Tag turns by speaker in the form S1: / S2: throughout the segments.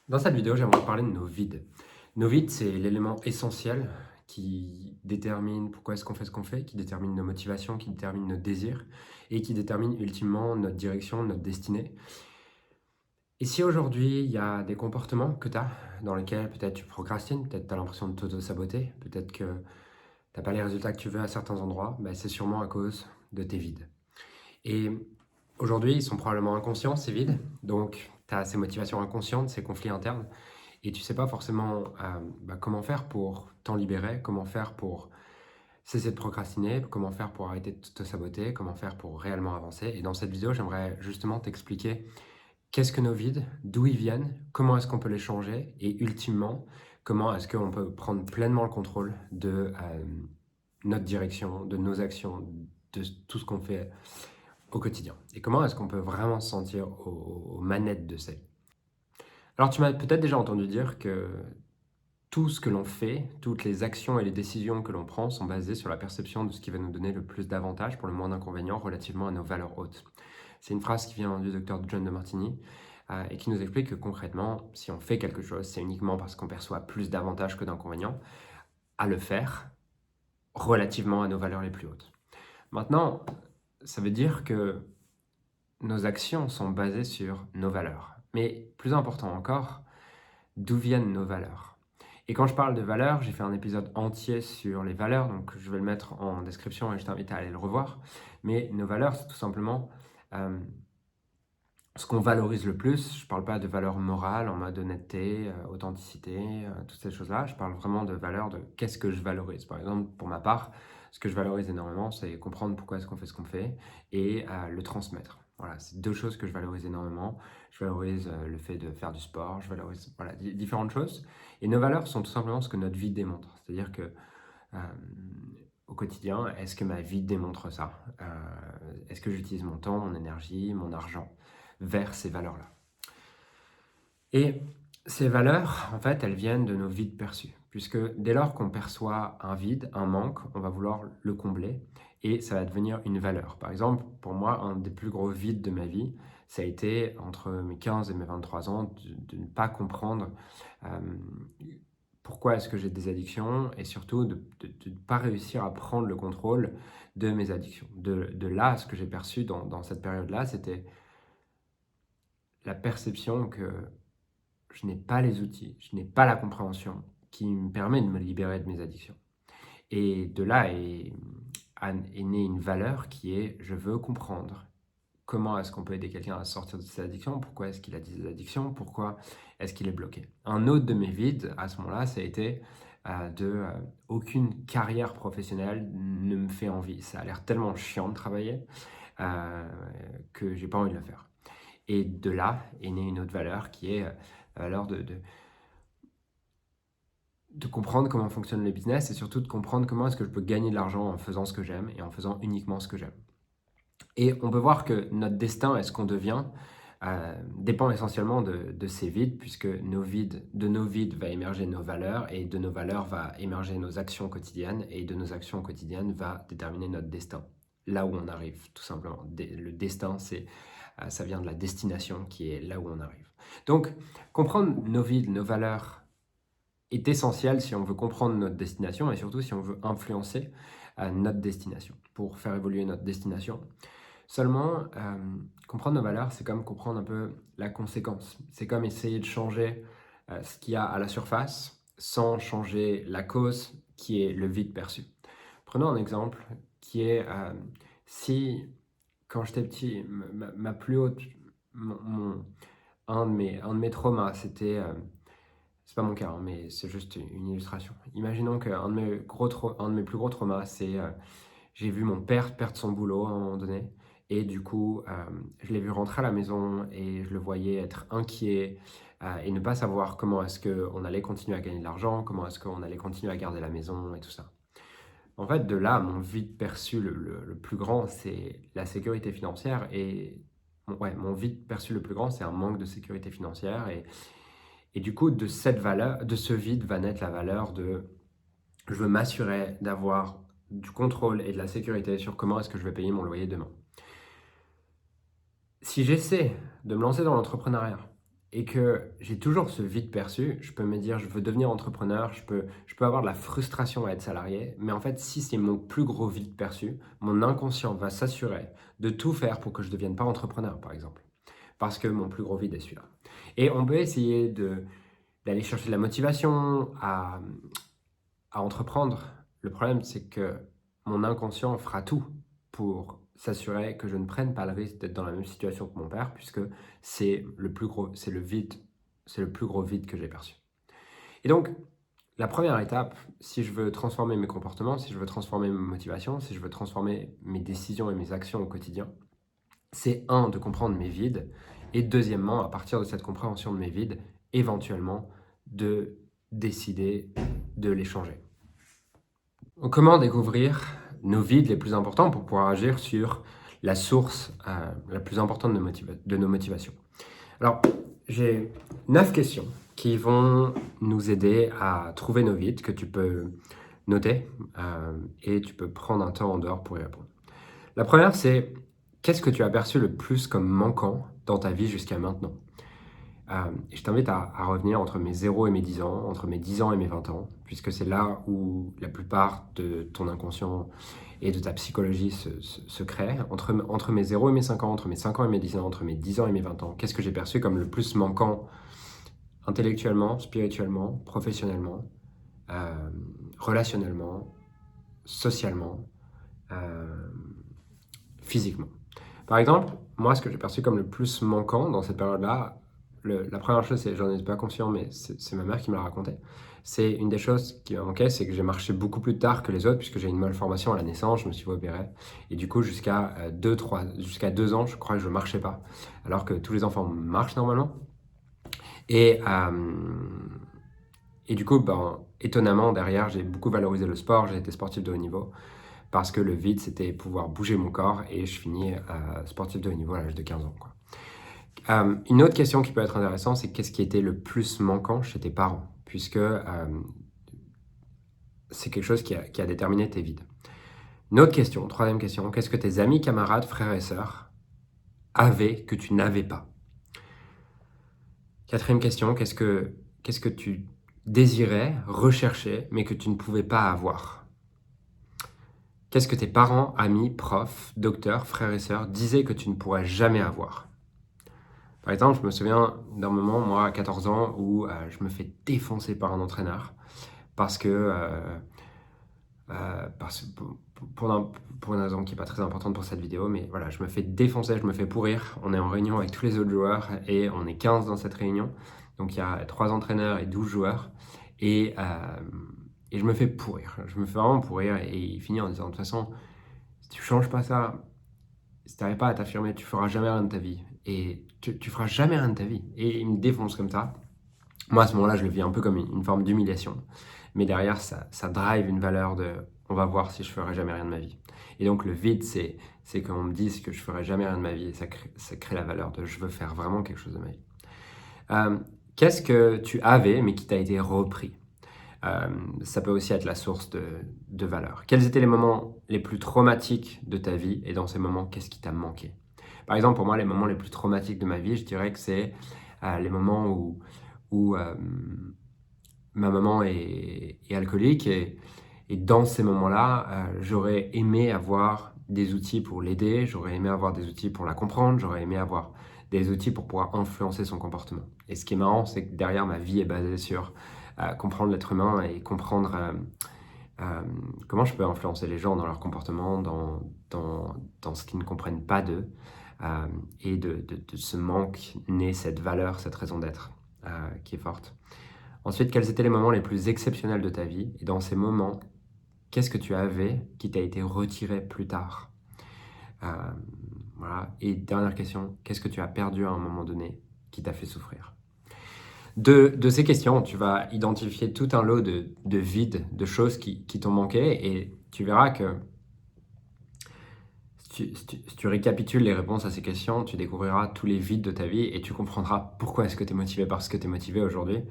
S1: Dans cette vidéo, j'aimerais parler de nos vides. Nos vides, c'est l'élément essentiel qui détermine pourquoi est-ce qu'on fait ce qu'on fait, qui détermine nos motivations, qui détermine nos désirs et qui détermine ultimement notre direction, notre destinée. Et si aujourd'hui, il y a des comportements que tu as dans lesquels peut-être tu procrastines, peut-être tu as l'impression de t'auto-saboter, peut-être que tu n'as pas les résultats que tu veux à certains endroits, ben c'est sûrement à cause de tes vides. Et aujourd'hui, ils sont probablement inconscients, ces vides. Donc, tu as ces motivations inconscientes, ces conflits internes. Et tu sais pas forcément comment faire pour t'en libérer, comment faire pour cesser de procrastiner, comment faire pour arrêter de te saboter, comment faire pour réellement avancer. Et dans cette vidéo, j'aimerais justement t'expliquer qu'est-ce que nos vides, d'où ils viennent, comment est-ce qu'on peut les changer et ultimement, comment est-ce qu'on peut prendre pleinement le contrôle de notre direction, de nos actions, de tout ce qu'on fait au quotidien. Et comment est-ce qu'on peut vraiment se sentir aux manettes de ça. Alors tu m'as peut-être déjà entendu dire que tout ce que l'on fait, toutes les actions et les décisions que l'on prend sont basées sur la perception de ce qui va nous donner le plus d'avantages pour le moins d'inconvénients relativement à nos valeurs hautes. C'est une phrase qui vient du docteur John de Martini et qui nous explique que concrètement, si on fait quelque chose, c'est uniquement parce qu'on perçoit plus d'avantages que d'inconvénients à le faire relativement à nos valeurs les plus hautes. Maintenant, ça veut dire que nos actions sont basées sur nos valeurs. Mais plus important encore, d'où viennent nos valeurs? Et quand je parle de valeurs, j'ai fait un épisode entier sur les valeurs, donc je vais le mettre en description et je t'invite à aller le revoir. Mais nos valeurs, c'est tout simplement euh, ce qu'on valorise le plus. Je ne parle pas de valeurs morales en mode honnêteté, authenticité, toutes ces choses-là. Je parle vraiment de valeurs de qu'est-ce que je valorise. Par exemple, pour ma part, ce que je valorise énormément, c'est comprendre pourquoi est-ce qu'on fait ce qu'on fait et le transmettre. Voilà, c'est deux choses que je valorise énormément. Je valorise le fait de faire du sport, je valorise voilà, différentes choses. Et nos valeurs sont tout simplement ce que notre vie démontre. C'est-à-dire que euh, au quotidien, est-ce que ma vie démontre ça? Est-ce que j'utilise mon temps, mon énergie, mon argent vers ces valeurs-là? Et ces valeurs, en fait, elles viennent de nos vides perçus. Puisque dès lors qu'on perçoit un vide, un manque, on va vouloir le combler et ça va devenir une valeur. Par exemple, pour moi, un des plus gros vides de ma vie, ça a été entre mes 15 et mes 23 ans de ne pas comprendre euh, pourquoi est-ce que j'ai des addictions et surtout de ne pas réussir à prendre le contrôle de mes addictions. De là, ce que j'ai perçu dans cette période-là, c'était la perception que je n'ai pas les outils, je n'ai pas la compréhension qui me permet de me libérer de mes addictions. Et de là est née une valeur qui est je veux comprendre comment est-ce qu'on peut aider quelqu'un à sortir de ses addictions, pourquoi est-ce qu'il a des addictions, pourquoi est-ce qu'il est bloqué. Un autre de mes vides à ce moment-là, ça a été aucune carrière professionnelle ne me fait envie. Ça a l'air tellement chiant de travailler que j'ai pas envie de le faire. Et de là est née une autre valeur qui est la valeur de comprendre comment fonctionne le business et surtout de comprendre comment est-ce que je peux gagner de l'argent en faisant ce que j'aime et en faisant uniquement ce que j'aime. Et on peut voir que notre destin et ce qu'on devient dépend essentiellement de ces vides, puisque de nos vides va émerger nos valeurs et de nos valeurs va émerger nos actions quotidiennes et de nos actions quotidiennes va déterminer notre destin, là où on arrive tout simplement. Le destin, ça vient de la destination qui est là où on arrive. Donc, comprendre nos vides, nos valeurs est essentiel si on veut comprendre notre destination et surtout si on veut influencer notre destination, pour faire évoluer notre destination. Seulement, comprendre nos valeurs, c'est comme comprendre un peu la conséquence. C'est comme essayer de changer ce qu'il y a à la surface sans changer la cause qui est le vide perçu. Prenons un exemple qui est si, quand j'étais petit, ma plus haute, un de mes traumas, c'était c'est pas mon cas, hein, mais c'est juste une illustration. Imaginons qu'un un de mes plus gros traumas, c'est j'ai vu mon père perdre son boulot à un moment donné, et du coup, je l'ai vu rentrer à la maison et je le voyais être inquiet et ne pas savoir comment est-ce qu'on allait continuer à gagner de l'argent, comment est-ce qu'on allait continuer à garder la maison et tout ça. En fait, de là, mon vide perçu le plus grand, c'est la sécurité financière et ouais, mon vide perçu le plus grand, c'est un manque de sécurité financière et du coup, de cette valeur, de ce vide va naître la valeur de je veux m'assurer d'avoir du contrôle et de la sécurité sur comment est-ce que je vais payer mon loyer demain. Si j'essaie de me lancer dans l'entrepreneuriat et que j'ai toujours ce vide perçu, je peux me dire: «Je veux devenir entrepreneur», je peux avoir de la frustration à être salarié, mais en fait, si c'est mon plus gros vide perçu, mon inconscient va s'assurer de tout faire pour que je ne devienne pas entrepreneur, par exemple. Parce que mon plus gros vide est celui-là. Et on peut essayer d'aller chercher de la motivation à entreprendre. Le problème, c'est que mon inconscient fera tout pour s'assurer que je ne prenne pas le risque d'être dans la même situation que mon père, puisque c'est le plus gros, c'est le plus gros vide que j'ai perçu. Et donc, la première étape, si je veux transformer mes comportements, si je veux transformer mes motivations, si je veux transformer mes décisions et mes actions au quotidien, c'est un, de comprendre mes vides, et deuxièmement, à partir de cette compréhension de mes vides, éventuellement, de décider de les changer. Comment découvrir nos vides les plus importants pour pouvoir agir sur la source la plus importante de nos motivations? Alors, j'ai 9 questions qui vont nous aider à trouver nos vides, que tu peux noter et tu peux prendre un temps en dehors pour y répondre. La première, c'est: qu'est-ce que tu as perçu le plus comme manquant dans ta vie jusqu'à maintenant? Je t'invite à revenir entre mes 0 et mes 10 ans, entre mes 10 ans et mes 20 ans, puisque c'est là où la plupart de ton inconscient et de ta psychologie se créent. Entre mes 0 et mes 5 ans, entre mes 5 ans et mes 10 ans, entre mes 10 ans et mes 20 ans, qu'est-ce que j'ai perçu comme le plus manquant intellectuellement, spirituellement, professionnellement, relationnellement, socialement, physiquement? Par exemple, moi, ce que j'ai perçu comme le plus manquant dans cette période-là, la première chose, j'en étais pas conscient, mais c'est ma mère qui me l'a raconté. C'est une des choses qui m'a manqué, c'est que j'ai marché beaucoup plus tard que les autres, puisque j'ai une malformation à la naissance, je me suis fait opérer. Et du coup, jusqu'à 2 ans, je crois que je marchais pas, alors que tous les enfants marchent normalement. Et, et du coup, étonnamment, derrière, j'ai beaucoup valorisé le sport, j'ai été sportif de haut niveau, parce que le vide, c'était pouvoir bouger mon corps, et je finis sportif de haut niveau à l'âge de 15 ans, quoi. Une autre question qui peut être intéressante, c'est qu'est-ce qui était le plus manquant chez tes parents? Puisque c'est quelque chose qui a déterminé tes vides. Une autre question, troisième question, qu'est-ce que tes amis, camarades, frères et sœurs avaient que tu n'avais pas? Quatrième question, qu'est-ce que tu désirais, recherchais, mais que tu ne pouvais pas avoir? Qu'est-ce que tes parents, amis, profs, docteurs, frères et sœurs disaient que tu ne pourrais jamais avoir? Par exemple, je me souviens d'un moment, moi, à 14 ans, où je me fais défoncer par un entraîneur parce que, pour une raison qui n'est pas très importante pour cette vidéo, mais voilà, je me fais défoncer, je me fais pourrir. On est en réunion avec tous les autres joueurs et on est 15 dans cette réunion. Donc il y a 3 entraîneurs et 12 joueurs. Et je me fais pourrir. Je me fais vraiment pourrir et il finit en disant: de toute façon, si tu changes pas ça, si tu n'arrives pas à t'affirmer, tu feras jamais rien de ta vie. Et tu feras jamais rien de ta vie. Et il me défonce comme ça. Moi, à ce moment-là, je le vis un peu comme une forme d'humiliation. Mais derrière, ça drive une valeur de: on va voir si je ferai jamais rien de ma vie. Et donc, le vide, c'est qu'on me dise que je ferai jamais rien de ma vie. Et ça crée la valeur de: je veux faire vraiment quelque chose de ma vie. Qu'est-ce que tu avais, mais qui t'a été repris? Ça peut aussi être la source de valeur. Quels étaient les moments les plus traumatiques de ta vie? Et dans ces moments, qu'est-ce qui t'a manqué? Par exemple, pour moi, les moments les plus traumatiques de ma vie, je dirais que c'est les moments où ma maman est alcoolique et dans ces moments-là, j'aurais aimé avoir des outils pour l'aider, j'aurais aimé avoir des outils pour la comprendre, j'aurais aimé avoir des outils pour pouvoir influencer son comportement. Et ce qui est marrant, c'est que derrière, ma vie est basée sur comprendre l'être humain et comprendre comment je peux influencer les gens dans leur comportement, dans ce qu'ils ne comprennent pas d'eux. Et de ce manque naît cette valeur, cette raison d'être qui est forte. Ensuite, quels étaient les moments les plus exceptionnels de ta vie? Et dans ces moments, qu'est-ce que tu avais qui t'a été retiré plus tard? Voilà. Et dernière question, qu'est-ce que tu as perdu à un moment donné qui t'a fait souffrir? De ces questions, tu vas identifier tout un lot de vides, de choses qui t'ont manqué, et tu verras que si tu récapitules les réponses à ces questions, tu découvriras tous les vides de ta vie et tu comprendras pourquoi est-ce que tu es motivé par ce que tu es motivé aujourd'hui.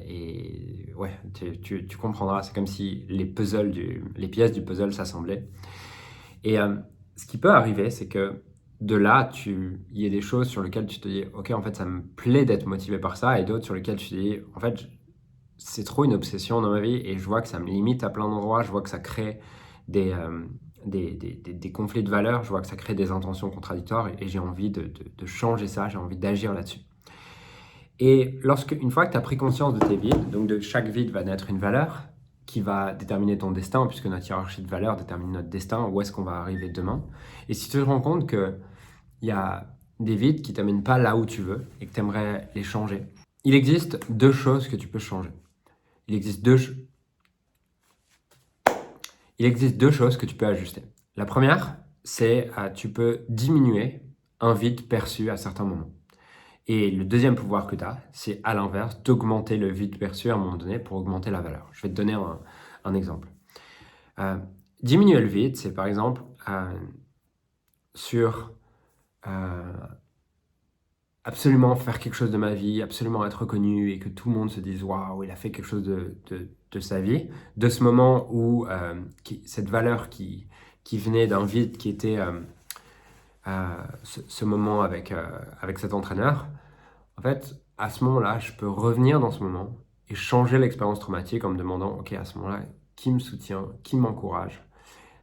S1: Et ouais, tu comprendras, c'est comme si les pièces du puzzle s'assemblaient. Et ce qui peut arriver, c'est que de là, il y a des choses sur lesquelles tu te dis, ok, en fait, ça me plaît d'être motivé par ça, et d'autres sur lesquelles tu te dis, en fait, c'est trop une obsession dans ma vie, et je vois que ça me limite à plein d'endroits, je vois que ça crée des conflits de valeurs, je vois que ça crée des intentions contradictoires, et j'ai envie de changer ça, j'ai envie d'agir là-dessus. Et une fois que tu as pris conscience de tes vides, donc de chaque vide va naître une valeur qui va déterminer ton destin, puisque notre hiérarchie de valeurs détermine notre destin, où est-ce qu'on va arriver demain. Et si tu te rends compte qu'il y a des vides qui ne t'amènent pas là où tu veux et que tu aimerais les changer, il existe deux choses que tu peux changer. Il existe deux choses que tu peux ajuster. La première, c'est tu peux diminuer un vide perçu à certains moments. Et le deuxième pouvoir que tu as, c'est à l'inverse, d'augmenter le vide perçu à un moment donné pour augmenter la valeur. Je vais te donner un exemple. Diminuer le vide, c'est par exemple sur absolument faire quelque chose de ma vie, absolument être reconnu et que tout le monde se dise waouh, il a fait quelque chose de sa vie. De ce moment où cette valeur qui venait d'un vide qui était ce moment avec cet entraîneur, en fait, à ce moment-là, je peux revenir dans ce moment et changer l'expérience traumatique en me demandant, ok, à ce moment-là, qui me soutient, qui m'encourage,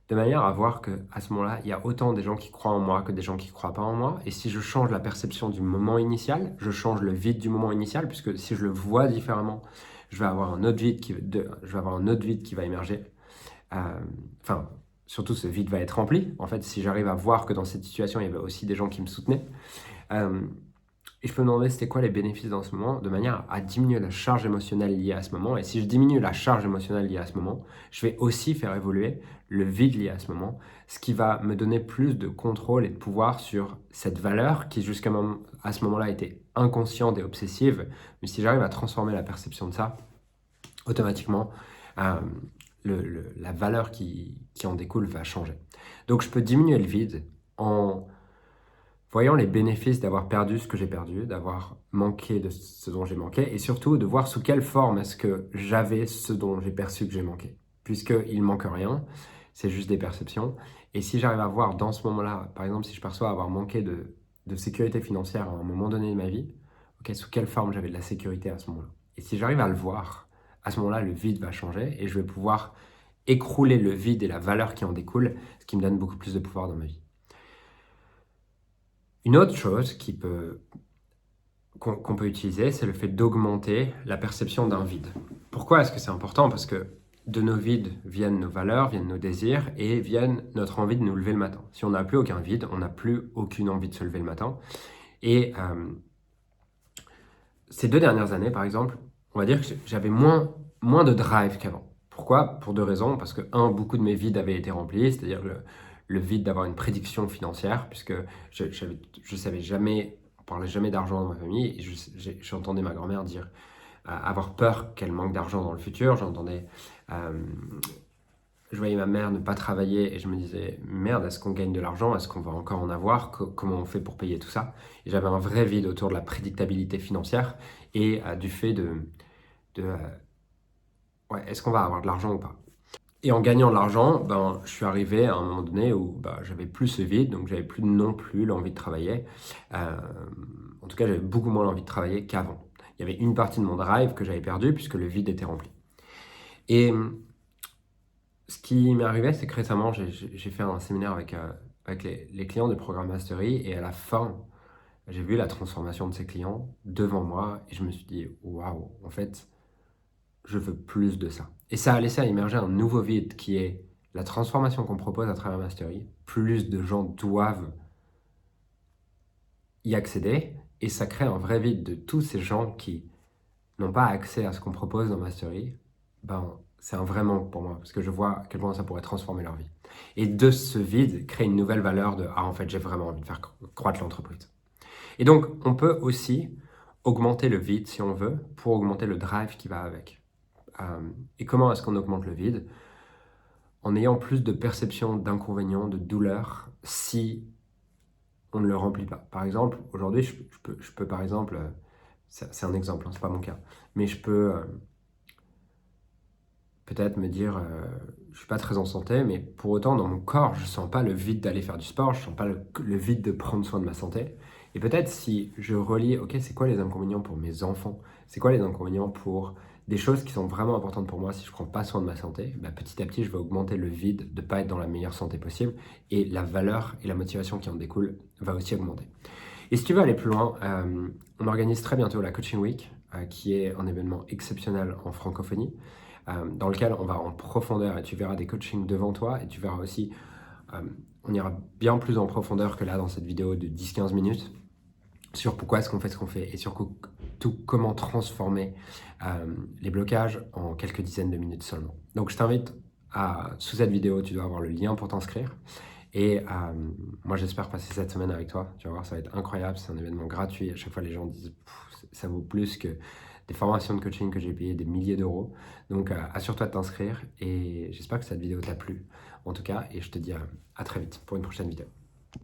S1: de manière à voir qu'à ce moment-là, il y a autant des gens qui croient en moi que des gens qui ne croient pas en moi. Et si je change la perception du moment initial, je change le vide du moment initial, puisque si je le vois différemment, je vais avoir un autre vide qui va émerger. Enfin, surtout ce vide va être rempli. En fait, si j'arrive à voir que dans cette situation, il y avait aussi des gens qui me soutenaient. Et je peux me demander c'était quoi les bénéfices dans ce moment, de manière à diminuer la charge émotionnelle liée à ce moment. Et si je diminue la charge émotionnelle liée à ce moment, je vais aussi faire évoluer le vide lié à ce moment, ce qui va me donner plus de contrôle et de pouvoir sur cette valeur qui jusqu'à ce moment-là était inconsciente et obsessive. Mais si j'arrive à transformer la perception de ça, automatiquement, la valeur qui en découle va changer. Donc je peux diminuer le vide en voyant les bénéfices d'avoir perdu ce que j'ai perdu, d'avoir manqué de ce dont j'ai manqué, et surtout de voir sous quelle forme est-ce que j'avais ce dont j'ai perçu que j'ai manqué. Puisqu'il ne manque rien, c'est juste des perceptions. Et si j'arrive à voir dans ce moment-là, par exemple, si je perçois avoir manqué de sécurité financière à un moment donné de ma vie, ok, sous quelle forme j'avais de la sécurité à ce moment-là. Et si j'arrive à le voir, à ce moment-là, le vide va changer et je vais pouvoir écrouler le vide et la valeur qui en découle, ce qui me donne beaucoup plus de pouvoir dans ma vie. Une autre chose qu'on peut utiliser, c'est le fait d'augmenter la perception d'un vide. Pourquoi est-ce que c'est important? Parce que de nos vides viennent nos valeurs, viennent nos désirs et viennent notre envie de nous lever le matin. Si on n'a plus aucun vide, on n'a plus aucune envie de se lever le matin. Et ces 2 dernières années, par exemple, on va dire que j'avais moins de drive qu'avant. Pourquoi? Pour 2 raisons. Parce que, beaucoup de mes vides avaient été remplis, c'est-à-dire le vide d'avoir une prédiction financière, puisque je savais jamais, on parlait jamais d'argent dans ma famille, et j'entendais ma grand-mère dire avoir peur qu'elle manque d'argent dans le futur. Je voyais ma mère ne pas travailler et je me disais, merde, est-ce qu'on gagne de l'argent? Est-ce qu'on va encore en avoir? Comment on fait pour payer tout ça? Et j'avais un vrai vide autour de la prédictabilité financière et du fait ouais, est-ce qu'on va avoir de l'argent ou pas? Et en gagnant de l'argent, je suis arrivé à un moment donné où j'avais plus ce vide, donc j'avais plus non plus l'envie de travailler. En tout cas, j'avais beaucoup moins l'envie de travailler qu'avant. Il y avait une partie de mon drive que j'avais perdu puisque le vide était rempli. Et ce qui m'est arrivé, c'est que récemment, j'ai fait un séminaire avec les clients du programme Mastery et à la fin, j'ai vu la transformation de ces clients devant moi et je me suis dit, waouh, en fait, je veux plus de ça. Et ça a laissé émerger un nouveau vide qui est la transformation qu'on propose à travers Mastery. Plus de gens doivent y accéder et ça crée un vrai vide de tous ces gens qui n'ont pas accès à ce qu'on propose dans Mastery. C'est un vrai manque pour moi parce que je vois à quel point ça pourrait transformer leur vie. Et de ce vide, créer une nouvelle valeur de « Ah, en fait, j'ai vraiment envie de faire croître l'entreprise ». Et donc, on peut aussi augmenter le vide, si on veut, pour augmenter le drive qui va avec. Et comment est-ce qu'on augmente le vide? En ayant plus de perception d'inconvénients, de douleurs, si on ne le remplit pas. Par exemple, aujourd'hui, je peux par exemple, c'est un exemple, hein, c'est pas mon cas, mais je peux peut-être me dire, je suis pas très en santé, mais pour autant dans mon corps, je sens pas le vide d'aller faire du sport, je sens pas le vide de prendre soin de ma santé. Et peut-être si je relie, OK, c'est quoi les inconvénients pour mes enfants? C'est quoi les inconvénients pour des choses qui sont vraiment importantes pour moi si je prends pas soin de ma santé? Bah, petit à petit, je vais augmenter le vide de pas être dans la meilleure santé possible et la valeur et la motivation qui en découle va aussi augmenter. Et si tu veux aller plus loin, on organise très bientôt la Coaching Week, qui est un événement exceptionnel en francophonie, dans lequel on va en profondeur et tu verras des coachings devant toi et tu verras aussi, on ira bien plus en profondeur que là dans cette vidéo de 10-15 minutes sur pourquoi est-ce qu'on fait ce qu'on fait et surtout comment transformer les blocages en quelques dizaines de minutes seulement. Donc je t'invite sous cette vidéo, tu dois avoir le lien pour t'inscrire. Et moi, j'espère passer cette semaine avec toi. Tu vas voir, ça va être incroyable. C'est un événement gratuit. À chaque fois, les gens disent ça vaut plus que des formations de coaching que j'ai payé des milliers d'euros. Donc, assure-toi de t'inscrire. Et j'espère que cette vidéo t'a plu, en tout cas. Et je te dis à très vite pour une prochaine vidéo.